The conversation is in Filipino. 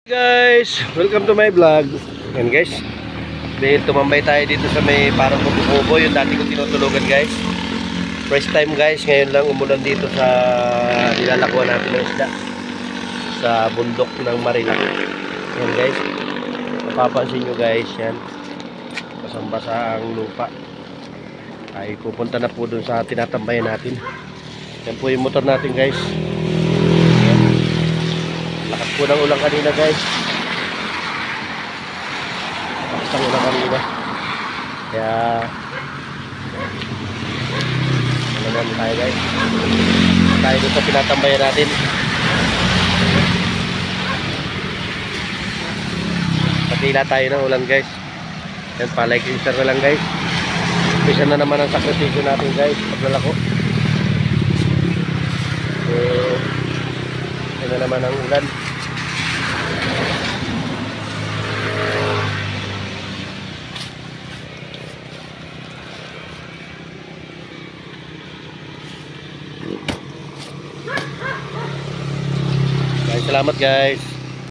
Guys, welcome to my vlog. Yan guys, dahil tumambay tayo dito sa may parang kubo-kubo, yung dati kong tinutulugan guys. First time guys, ngayon lang umulan dito sa nilalakuan natin ng isda sa bundok ng Marilac. Yan guys, mapapansin nyo guys, yan basang-basa ang lupa. Ay pupunta na po dun sa tinatambayan natin. Yan po yung motor natin guys. Lakas po ng ulang kanina guys. Lakas ng ulang kanina. Kaya ano naman tayo guys. Tayo dito sa pinatambayan natin. Patila tayo ng ulan guys. Yan palay cleanser na lang guys. Umpisa na naman ang sakripisyo natin guys. Paglalako. So yan na naman ang ulan. Salamat guys.